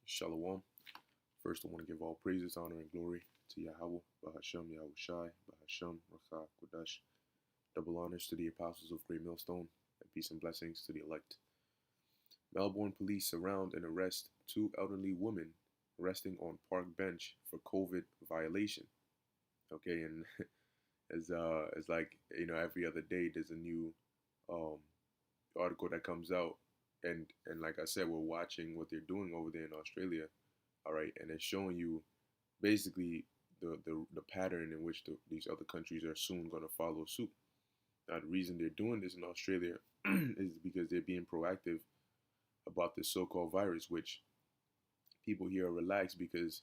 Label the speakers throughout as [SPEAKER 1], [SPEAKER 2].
[SPEAKER 1] Shalom. First, I want to give all praises, honor, and glory to Yahweh, Bahashem, Yahweh Shai, Bahashem, Rakha, Kodash. Double honors to the apostles of Great Millstone, and peace and blessings to the elect. Melbourne police surround and arrest two elderly women resting on park bench for COVID violation. Okay, and as like every other day there's a new um, article that comes out, and like I said, we're watching what they're doing over there in Australia. All right, and it's showing you basically the pattern in which these other countries are soon going to follow suit. Now, the reason they're doing this in Australia is because they're being proactive about this so-called virus, which people here are relaxed because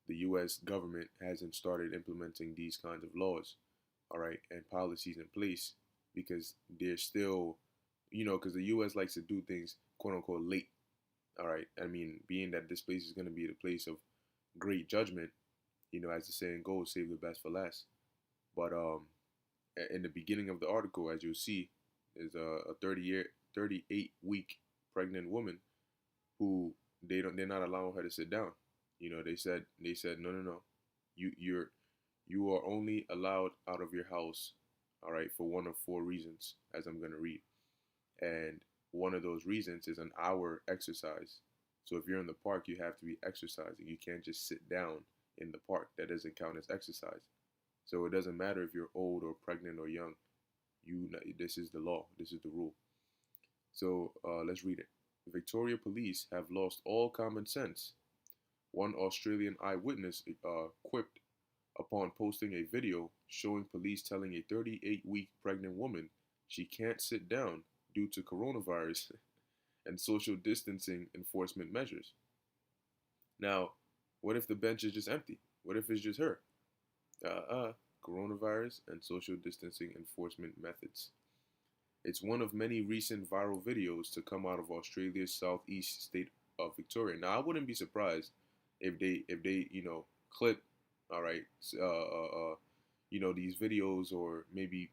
[SPEAKER 1] the U.S. government hasn't started implementing these kinds of laws, all right, and policies in place because they're still, because the U.S. likes to do things quote unquote late, all right. I mean, being that this place is going to be the place of great judgment, as the saying goes, save the best for last. But in the beginning of the article, as you'll see, is a 38-week pregnant woman who they're not allowing her to sit down. They said no, you are only allowed out of your house, all right, for one of four reasons, as I'm gonna read, and one of those reasons is an hour exercise. So if you're in the park, you have to be exercising. You can't just sit down in the park. That doesn't count as exercise. So it doesn't matter if you're old or pregnant or young. This is the law. This is the rule. So let's read it. Victoria police have lost all common sense. One Australian eyewitness quipped upon posting a video showing police telling a 38-week pregnant woman she can't sit down due to coronavirus and social distancing enforcement measures. Now, what if the bench is just empty? What if it's just her? Coronavirus and social distancing enforcement methods. It's one of many recent viral videos to come out of Australia's southeast state of Victoria. Now, I wouldn't be surprised if they clip, all right, these videos, or maybe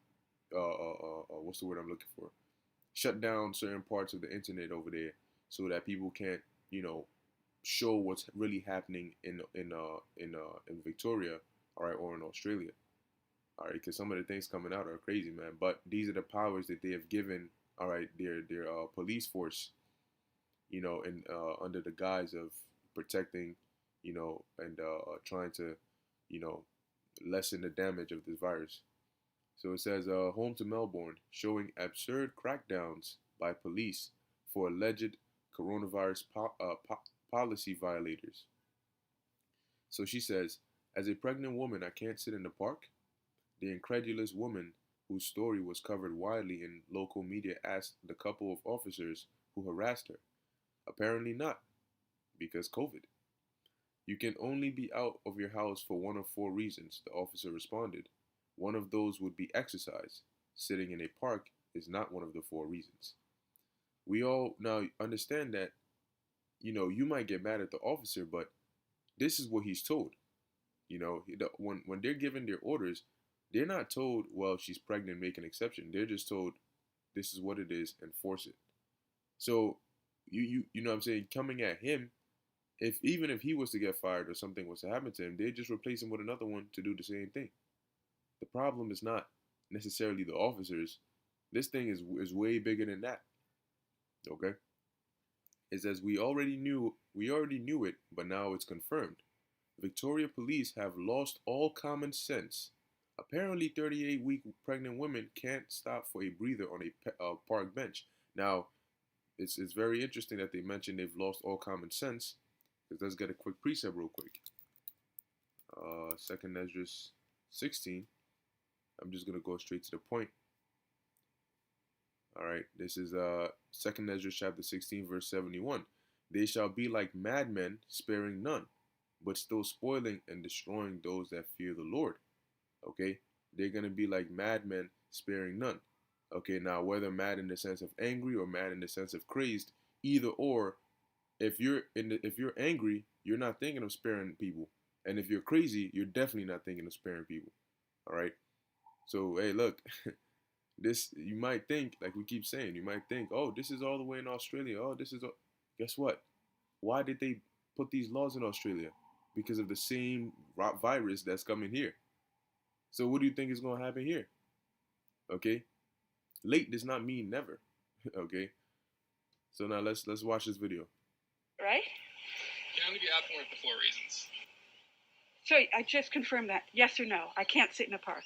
[SPEAKER 1] what's the word I'm looking for? Shut down certain parts of the internet over there so that people can't, show what's really happening in Victoria, all right, or in Australia. All right, because some of the things coming out are crazy, man. But these are the powers that they have given, all right, their police force, and under the guise of protecting, and trying to, you know, lessen the damage of this virus. So it says, home to Melbourne, showing absurd crackdowns by police for alleged coronavirus policy violators. So she says, as a pregnant woman, I can't sit in the park. The incredulous woman, whose story was covered widely in local media, asked the couple of officers who harassed her. Apparently not, because COVID. You can only be out of your house for one of four reasons, the officer responded. One of those would be exercise. Sitting in a park is not one of the four reasons. We all now understand that, you might get mad at the officer, but this is what he's told. When they're given their orders, they're not told, well, she's pregnant, make an exception. They're just told, this is what it is, enforce it. So, you know what I'm saying, coming at him, if even if he was to get fired or something was to happen to him, they just replace him with another one to do the same thing. The problem is not necessarily the officers. This thing is way bigger than that. Okay? It says we already knew it, but now it's confirmed. Victoria police have lost all common sense. Apparently, 38-week pregnant women can't stop for a breather on a park bench. Now, it's very interesting that they mentioned they've lost all common sense, because let's get a quick precept real quick. Second Esdras 16. I'm just gonna go straight to the point. All right, this is Second Esdras chapter 16, verse 71. They shall be like madmen, sparing none, but still spoiling and destroying those that fear the Lord. Okay, they're gonna be like madmen, sparing none. Okay, now whether mad in the sense of angry or mad in the sense of crazed, either or, if you're angry, you're not thinking of sparing people, and if you're crazy, you're definitely not thinking of sparing people. All right. So hey, look, this you might think, like we keep saying, you might think, oh, this is all the way in Australia. Oh, this is. Guess what? Why did they? put these laws in Australia because of the same virus that's coming here. So what do you think is going to happen here? Okay, late does not mean never. Okay, so now let's watch this video.
[SPEAKER 2] Right?
[SPEAKER 3] Can only be out for one of the four reasons.
[SPEAKER 2] So I just confirmed that. Yes or no? I can't sit in a park.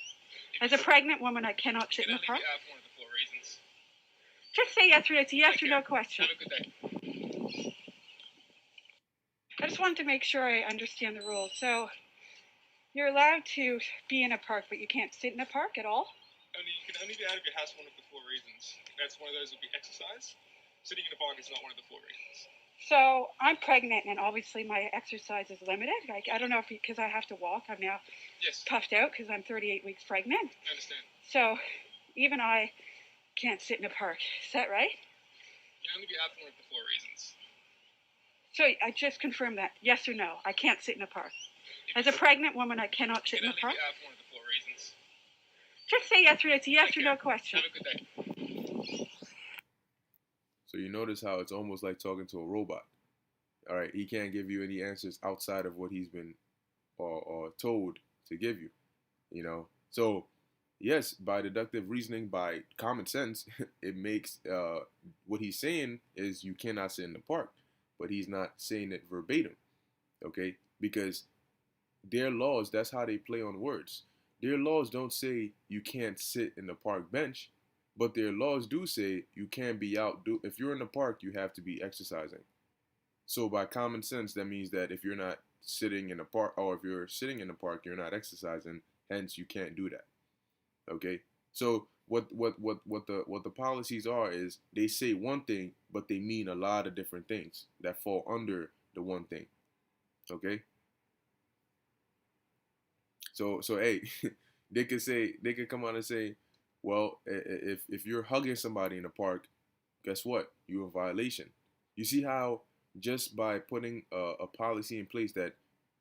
[SPEAKER 2] As a pregnant woman, I cannot sit in a park.
[SPEAKER 3] Can only be out for one of the four reasons.
[SPEAKER 2] Just say yes or no. It's a yes or no question.
[SPEAKER 3] Have a good day.
[SPEAKER 2] I just wanted to make sure I understand the rules. So you're allowed to be in a park, but you can't sit in a park at all?
[SPEAKER 3] You can only be out of your house for one of the four reasons. That's one of those would be exercise. Sitting in a park is not one of the four reasons.
[SPEAKER 2] So I'm pregnant, and obviously my exercise is limited. Like, I don't know if because I have to walk. I'm now puffed out because I'm 38 weeks pregnant.
[SPEAKER 3] I understand.
[SPEAKER 2] So even I can't sit in a park. Is that right?
[SPEAKER 3] You can only be out for one of the four reasons.
[SPEAKER 2] So I just confirmed that. Yes or no? I can't sit in a park. As a pregnant woman, I cannot sit in a park.
[SPEAKER 3] You can only be out for one of the four reasons.
[SPEAKER 2] Just say yes or no. It's a yes or no question.
[SPEAKER 3] Have a good day.
[SPEAKER 1] So you notice how it's almost like talking to a robot. All right, he can't give you any answers outside of what he's been or told to give you. You know, so yes, by deductive reasoning, by common sense, it makes what he's saying is you cannot sit in the park, but he's not saying it verbatim. Okay, because their laws, that's how they play on words. Their laws don't say you can't sit in the park bench, but their laws do say you can't be out. If you're in the park, you have to be exercising. So by common sense, that means that if you're not sitting in the park, or if you're sitting in the park, you're not exercising. Hence, you can't do that. Okay. So what the policies are is they say one thing, but they mean a lot of different things that fall under the one thing. Okay. So hey, they could come out and say, well, if you're hugging somebody in the park, guess what? You're in violation. You see how just by putting a policy in place that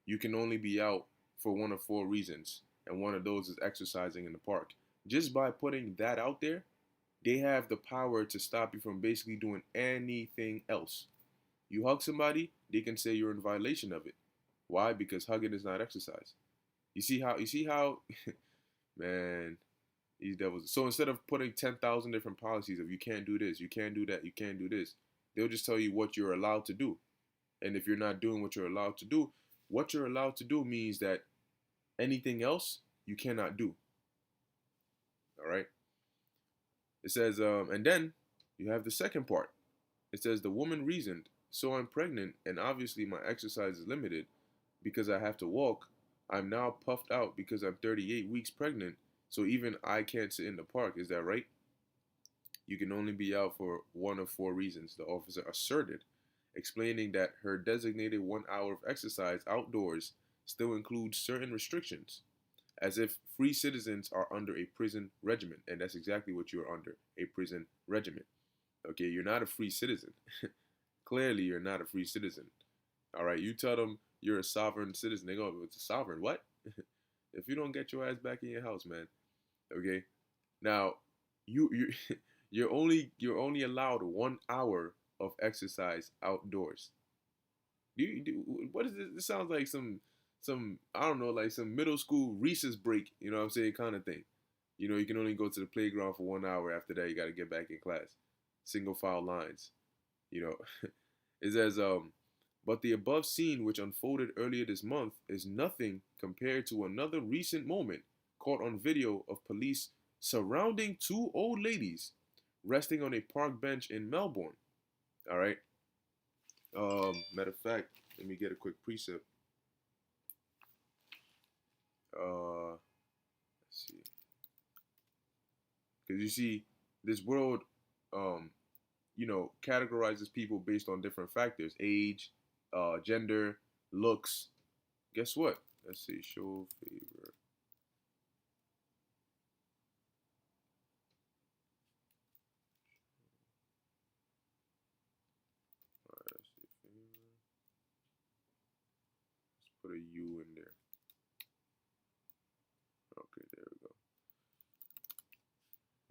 [SPEAKER 1] you can only be out for one of four reasons, and one of those is exercising in the park. Just by putting that out there, they have the power to stop you from basically doing anything else. You hug somebody, they can say you're in violation of it. Why? Because hugging is not exercise. You see how, man, these devils. So instead of putting 10,000 different policies of you can't do this, you can't do that, you can't do this, they'll just tell you what you're allowed to do. And if you're not doing what you're allowed to do, what you're allowed to do means that anything else you cannot do. All right. It says, and then you have the second part. It says the woman reasoned, so I'm pregnant and obviously my exercise is limited because I have to walk. I'm now puffed out because I'm 38 weeks pregnant, so even I can't sit in the park. Is that right? You can only be out for one of four reasons, the officer asserted, explaining that her designated 1 hour of exercise outdoors still includes certain restrictions, as if free citizens are under a prison regimen. And that's exactly what you're under, a prison regimen. Okay, you're not a free citizen. Clearly, you're not a free citizen. All right, you tell them you're a sovereign citizen. They go, it's a sovereign. What? If you don't get your ass back in your house, man. Okay. Now, you're only allowed 1 hour of exercise outdoors. What is this? This sounds like some I don't know, like some middle school recess break. You know what I'm saying, kind of thing. You know, you can only go to the playground for 1 hour. After that, you got to get back in class. Single file lines. You know, it says but the above scene, which unfolded earlier this month, is nothing compared to another recent moment caught on video of police surrounding two old ladies resting on a park bench in Melbourne. All right. Matter of fact, let me get a quick precept. Let's see. Because you see, this world, you know, categorizes people based on different factors: age, gender, looks. Guess what? Let's see. Show favor. All right, let's see. Favor. Let's put a U in there. Okay, there we go.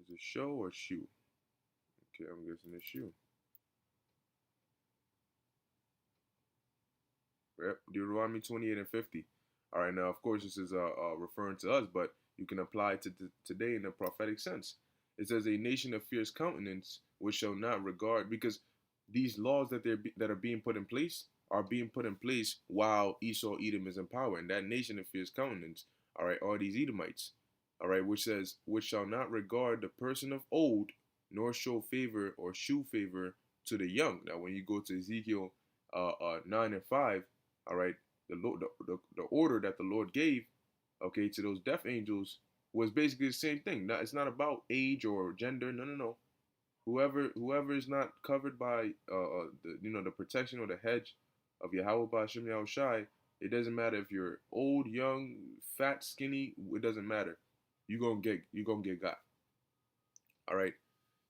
[SPEAKER 1] Is it show or shoe? Okay, I'm guessing it's shoe. Yep, Deuteronomy 28 and 50. All right, now, of course, this is referring to us, but you can apply it to today in a prophetic sense. It says, a nation of fierce countenance, which shall not regard, because these laws that are being put in place are being put in place while Esau, Edom is in power. And that nation of fierce countenance, all right, are these Edomites, all right, which says, which shall not regard the person of old, nor show favor or shew favor to the young. Now, when you go to Ezekiel 9 and 5, all right, the order that the Lord gave, okay, to those death angels was basically the same thing. Now, it's not about age or gender. No, no, no. Whoever is not covered by the protection or the hedge of Yahweh Ba'ashem Yahushai, it doesn't matter if you're old, young, fat, skinny. It doesn't matter. You're gonna get got. All right.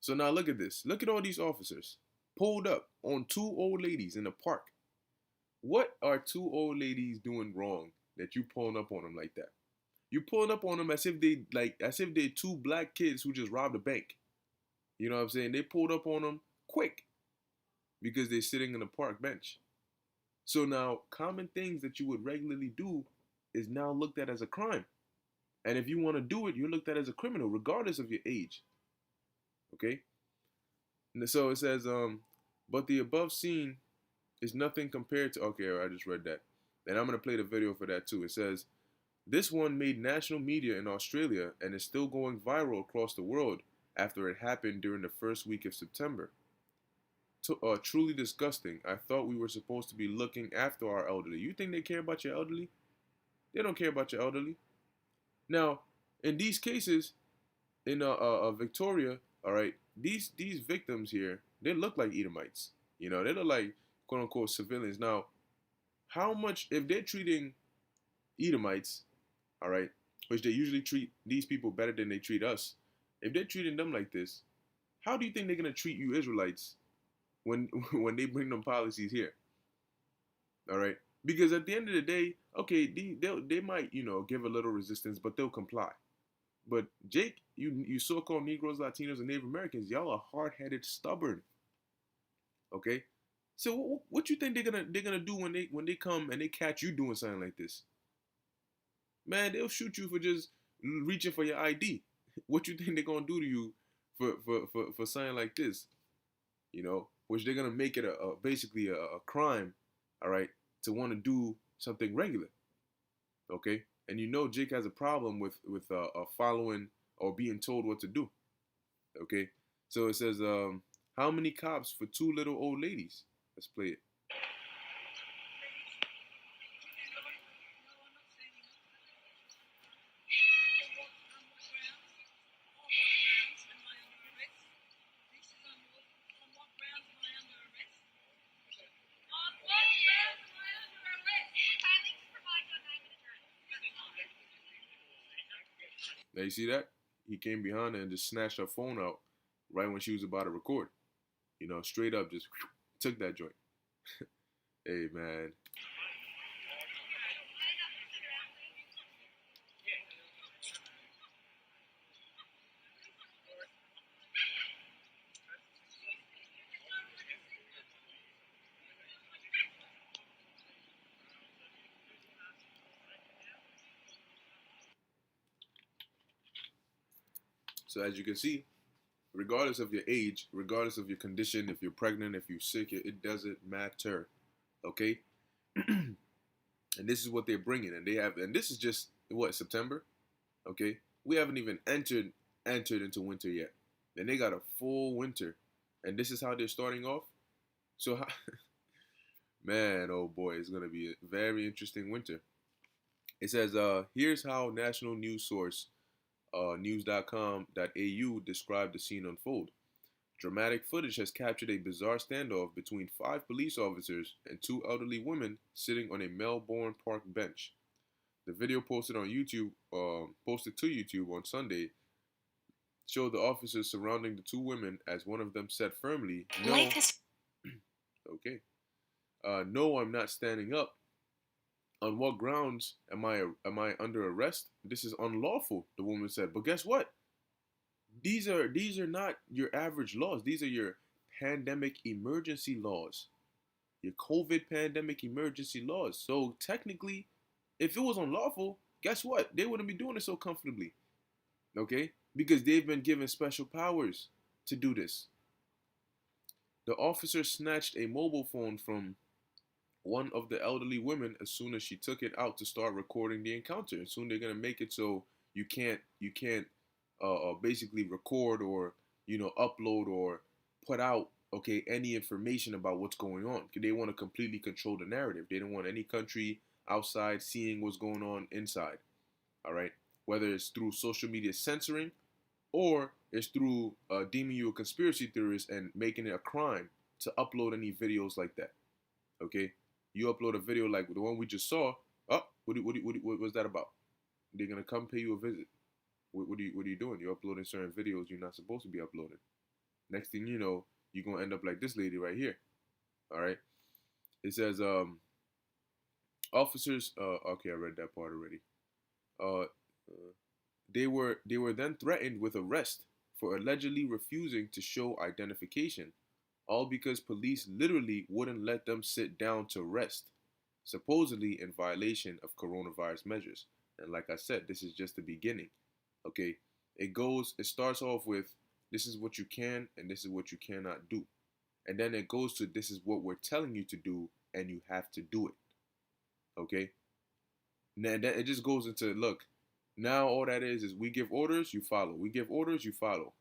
[SPEAKER 1] So now look at this. Look at all these officers pulled up on two old ladies in the park. What are two old ladies doing wrong that you pulling up on them like that? You pulling up on them as if they're two black kids who just robbed a bank. You know what I'm saying? They pulled up on them quick because they're sitting in a park bench. So now common things that you would regularly do is now looked at as a crime. And if you want to do it, you're looked at as a criminal regardless of your age. Okay? And so it says, but the above scene is nothing compared to, okay, I just read that. And I'm going to play the video for that too. It says, this one made national media in Australia and is still going viral across the world after it happened during the first week of September. Truly disgusting. I thought we were supposed to be looking after our elderly. You think they care about your elderly? They don't care about your elderly. Now, in these cases, in Victoria, all right, these victims here, they look like Edomites. You know, they look like quote unquote civilians. Now, how much, if they're treating Edomites, all right, which they usually treat these people better than they treat us, if they're treating them like this, how do you think they're gonna treat you Israelites when they bring them policies here? All right, because at the end of the day, okay, they might give a little resistance, but they'll comply. But Jake, you so-called Negroes, Latinos, and Native Americans, y'all are hard-headed, stubborn. Okay, so what you think they're gonna do when they come and they catch you doing something like this? Man, they'll shoot you for just reaching for your ID. What you think they're gonna do to you for something like this? You know, which they're gonna make it basically a crime, all right, to want to do something regular. Okay, and Jake has a problem with following or being told what to do. Okay, so it says, how many cops for two little old ladies? Let's play it. Now you see that? He came behind her and just snatched her phone out right when she was about to record. Straight up just took that joint. Hey, man. So as you can see, regardless of your age, regardless of your condition, if you're pregnant, if you're sick, it doesn't matter. Okay? And this is what they're bringing. And this is just, what, September? Okay? We haven't even entered into winter yet. And they got a full winter. And this is how they're starting off. So, man, oh boy, it's going to be a very interesting winter. It says, here's how national news source news.com.au described the scene unfold. Dramatic footage has captured a bizarre standoff between 5 police officers and 2 elderly women sitting on a Melbourne park bench. The video posted to YouTube on Sunday showed the officers surrounding the 2 women as one of them said firmly, "No, okay, no, I'm not standing up. On what grounds am I under arrest? This is unlawful," the woman said. But guess what? These are not your average laws. These are your pandemic emergency laws. your COVID pandemic emergency laws. So technically, if it was unlawful, guess what? They wouldn't be doing it so comfortably. Okay? Because they've been given special powers to do this. The officer snatched a mobile phone from one of the elderly women as soon as she took it out to start recording the encounter. And soon they're gonna make it so you can't basically record or upload or put out any information about what's going on. They want to completely control the narrative. They don't want any country outside seeing what's going on inside. All right, whether it's through social media censoring or it's through deeming you a conspiracy theorist and making it a crime to upload any videos like that. Okay, you upload a video like the one we just saw. Oh, what was that about? They're gonna come pay you a visit. What are you doing? You're uploading certain videos you're not supposed to be uploading. Next thing you know, you're gonna end up like this lady right here. All right. It says officers. Okay, I read that part already. They were then threatened with arrest for allegedly refusing to show identification, all because police literally wouldn't let them sit down to rest, supposedly in violation of coronavirus measures. And like I said, this is just the beginning. Okay, it starts off with this is what you can and this is what you cannot do. And then it goes to this is what we're telling you to do and you have to do it. Okay? And then it just goes into look, now all that is we give orders, you follow. We give orders, you follow.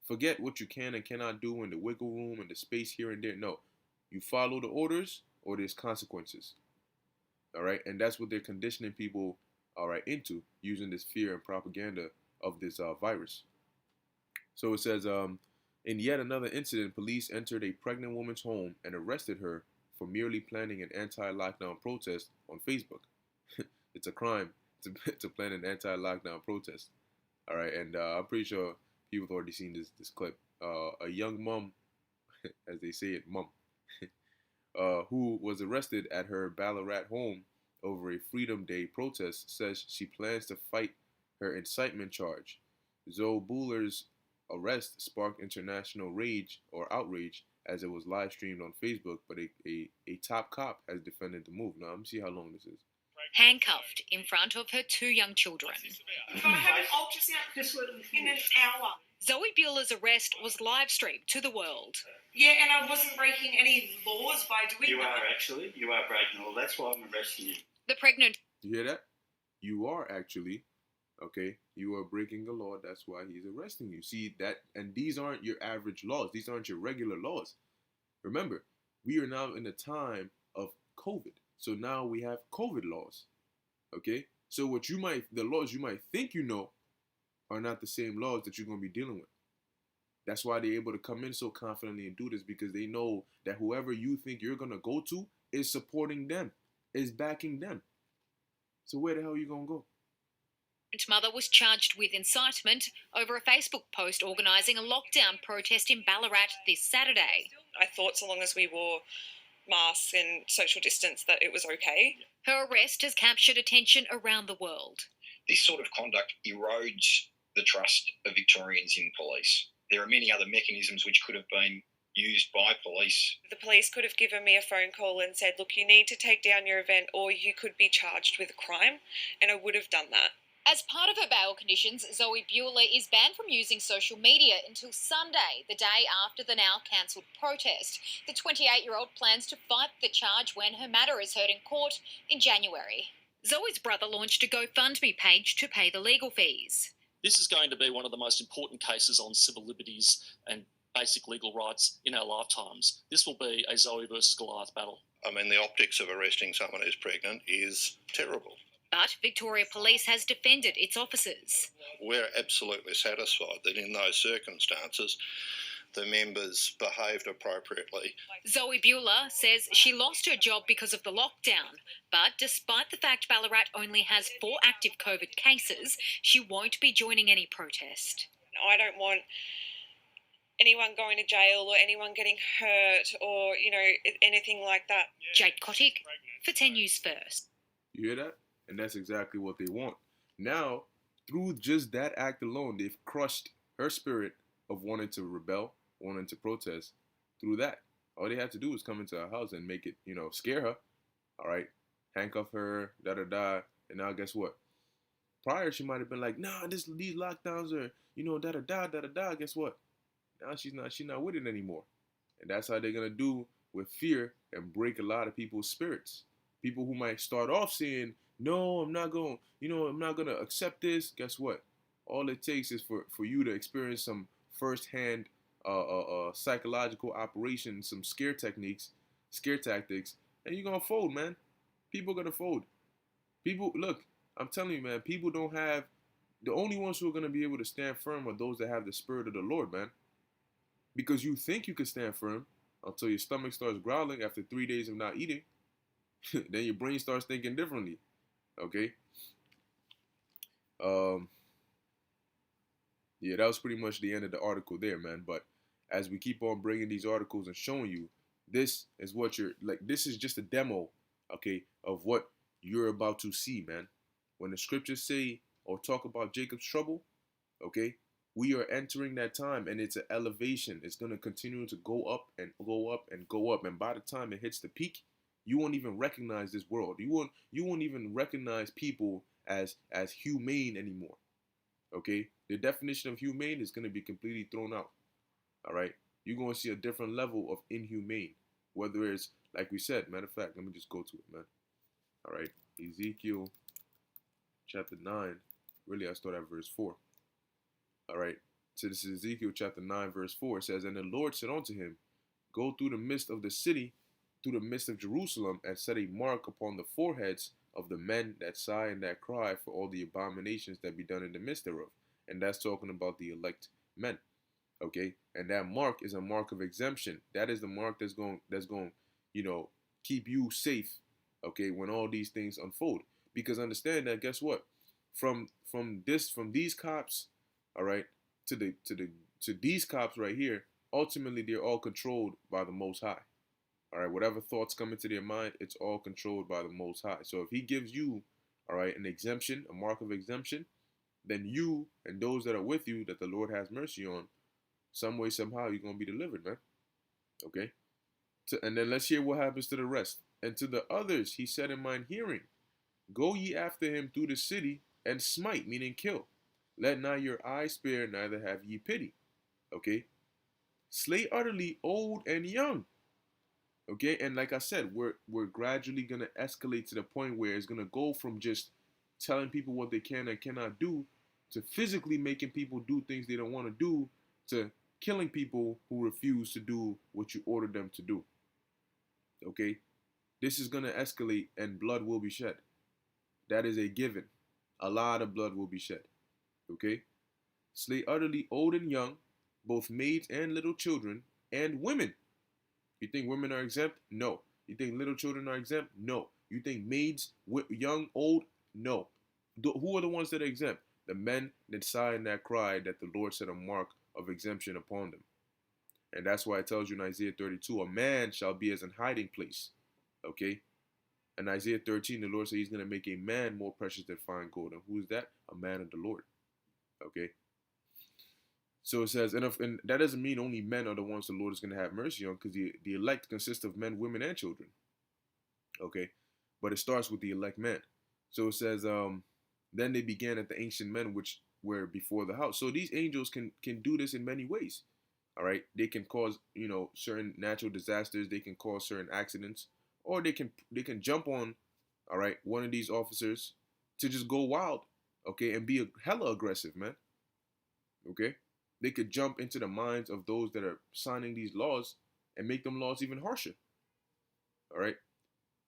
[SPEAKER 1] Forget what you can and cannot do in the wiggle room and the space here and there. No. You follow the orders or there's consequences. All right? And that's what they're conditioning people into using this fear and propaganda of this virus. So it says, in yet another incident, police entered a pregnant woman's home and arrested her for merely planning an anti-lockdown protest on Facebook. It's a crime to plan an anti-lockdown protest. All right, and I'm pretty sure people have already seen this clip. A young mom, as they say it, mom, who was arrested at her Ballarat home over a Freedom Day protest, says she plans to fight her incitement charge. Zoe Buller's arrest sparked international rage or outrage as it was live streamed on Facebook, but a top cop has defended the move. Now, let me see how long this is.
[SPEAKER 4] Handcuffed in front of her 2 young children.
[SPEAKER 5] If I have an ultrasound in an hour.
[SPEAKER 4] Zoe Buller's arrest was live streamed to the world.
[SPEAKER 5] Yeah, and I wasn't breaking any laws by doing that.
[SPEAKER 6] You are breaking the law. That's why I'm arresting you.
[SPEAKER 4] The pregnant...
[SPEAKER 1] You hear that? You are actually, okay? You are breaking the law. That's why he's arresting you. See that? And these aren't your average laws. These aren't your regular laws. Remember, we are now in a time of COVID. So now we have COVID laws, okay? So the laws you might think you know are not the same laws that you're going to be dealing with. That's why they're able to come in so confidently and do this, because they know that whoever you think you're going to go to is supporting them, is backing them. So where the hell are you going to go?
[SPEAKER 4] Mother was charged with incitement over a Facebook post organising a lockdown protest in Ballarat this Saturday.
[SPEAKER 7] I thought so long as we wore masks and social distance that it was okay.
[SPEAKER 4] Her arrest has captured attention around the world.
[SPEAKER 8] This sort of conduct erodes the trust of Victorians in police. There are many other mechanisms which could have been used by police.
[SPEAKER 7] The police could have given me a phone call and said, look, you need to take down your event or you could be charged with a crime, and I would have done that.
[SPEAKER 4] As part of her bail conditions, Zoe Buller is banned from using social media until Sunday, the day after the now cancelled protest. The 28-year-old plans to fight the charge when her matter is heard in court in January. Zoe's brother launched a GoFundMe page to pay the legal fees.
[SPEAKER 9] This is going to be one of the most important cases on civil liberties and basic legal rights in our lifetimes. This will be a Zoe versus Goliath battle.
[SPEAKER 10] I mean, the optics of arresting someone who's pregnant is terrible.
[SPEAKER 4] But Victoria Police has defended its officers.
[SPEAKER 10] We're absolutely satisfied that in those circumstances, the members behaved appropriately.
[SPEAKER 4] Zoe Buller says she lost her job because of the lockdown, but despite the fact Ballarat only has 4 active COVID cases, she won't be joining any protest.
[SPEAKER 7] I don't want anyone going to jail or anyone getting hurt or, anything like that.
[SPEAKER 4] Jade Kotick for 10 News First.
[SPEAKER 1] You hear that? And that's exactly what they want. Now, through just that act alone, they've crushed her spirit of wanting to rebel, wanting to protest through that. All they have to do is come into her house and make it, you know, scare her. All right, handcuff her, da da da. And now guess what? Prior, she might have been like, nah, these lockdowns are, you know, da da da da da da. Guess what? Now she's not with it anymore. And that's how they're gonna do with fear and break a lot of people's spirits. People who might start off saying, no, I'm not going, you know, I'm not gonna accept this. Guess what? All it takes is for you to experience some firsthand psychological operation, some scare techniques, scare tactics, and you're gonna fold, man. People are gonna fold. People, look, I'm telling you, man, people don't have, the only ones who are gonna be able to stand firm are those that have the spirit of the Lord, man. Because you think you can stand firm until your stomach starts growling after 3 days of not eating. Then your brain starts thinking differently. Okay? Yeah, that was pretty much the end of the article there, man. But as we keep on bringing these articles and showing you, this is what you're, like, this is just a demo, okay, of what you're about to see, man. When the scriptures say or talk about Jacob's trouble, okay, we are entering that time, and it's an elevation. It's going to continue to go up and go up and go up. And by the time it hits the peak, you won't even recognize this world. You won't even recognize people as humane anymore. Okay? The definition of humane is going to be completely thrown out. All right? You're going to see a different level of inhumane. Whether it's, like we said, matter of fact, let me just go to it, man. All right? Ezekiel chapter 9. Really, I start at verse 4. All right? So this is Ezekiel chapter 9, verse 4. It says, and the Lord said unto him, go through the midst of the city, through the midst of Jerusalem, and set a mark upon the foreheads of the men that sigh and that cry for all the abominations that be done in the midst thereof. And that's talking about the elect men. Okay? And that mark is a mark of exemption. That is the mark that's going, you know, keep you safe, okay, when all these things unfold. Because understand that, guess what? From these cops, all right, to these cops right here, ultimately they're all controlled by the Most High. All right, whatever thoughts come into their mind, it's all controlled by the Most High. So if he gives you, all right, an exemption, a mark of exemption, then you and those that are with you that the Lord has mercy on, some way, somehow, you're going to be delivered, man. Okay? And then let's hear what happens to the rest. And to the others he said in mine hearing, go ye after him through the city, and smite, meaning kill. Let not your eye spare, neither have ye pity. Okay? Slay utterly old and young. Okay? And like I said, we're gradually going to escalate to the point where it's going to go from just telling people what they can and cannot do to physically making people do things they don't want to do, to killing people who refuse to do what you ordered them to do. Okay? This is going to escalate and blood will be shed. That is a given. A lot of blood will be shed. Okay? Slay utterly old and young, both maids and little children, and women. You think women are exempt? No. You think little children are exempt? No. You think maids, young, old? No. Who are the ones that are exempt? The men that sigh and that cry that the Lord set a mark of exemption upon them. And that's why it tells you in Isaiah 32, a man shall be as an hiding place. Okay? In Isaiah 13, the Lord said he's going to make a man more precious than fine gold. And who is that? A man of the Lord. Okay? So it says, and that doesn't mean only men are the ones the Lord is going to have mercy on, because the elect consists of men, women, and children. Okay? But it starts with the elect man. So it says, then they began at the ancient men which were before the house. So these angels can do this in many ways. All right? They can cause, you know, certain natural disasters. They can cause certain accidents. Or they can jump on, all right, one of these officers to just go wild, okay, and be hella aggressive, man. Okay? They could jump into the minds of those that are signing these laws and make them laws even harsher. All right?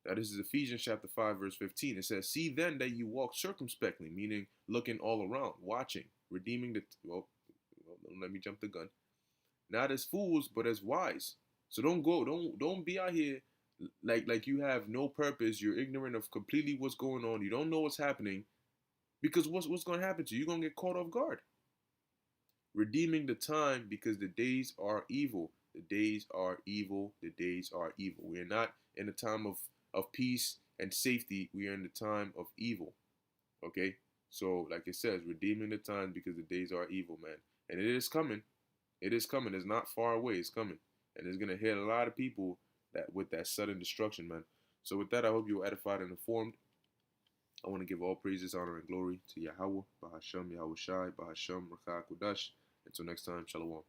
[SPEAKER 1] Now, this is Ephesians chapter 5, verse 15. It says, see then that you walk circumspectly, meaning looking all around, watching, redeeming the, well, let me jump the gun. Not as fools, but as wise. So don't be out here like you have no purpose. You're ignorant of completely what's going on. You don't know what's happening, because what's going to happen to you? You're going to get caught off guard. Redeeming the time, because the days are evil. The days are evil. The days are evil. We are not in a time of peace and safety. We are in the time of evil. Okay? So, like it says, redeeming the time, because the days are evil, man. And it is coming. It is coming. It's not far away. It's coming. And it's going to hit a lot of people that with that sudden destruction, man. So with that, I hope you were edified and informed. I want to give all praises, honor, and glory to Yahweh, Bahashem, Yahweh Shai, Bahashem, Rakha Kodash. Until next time, Shalom.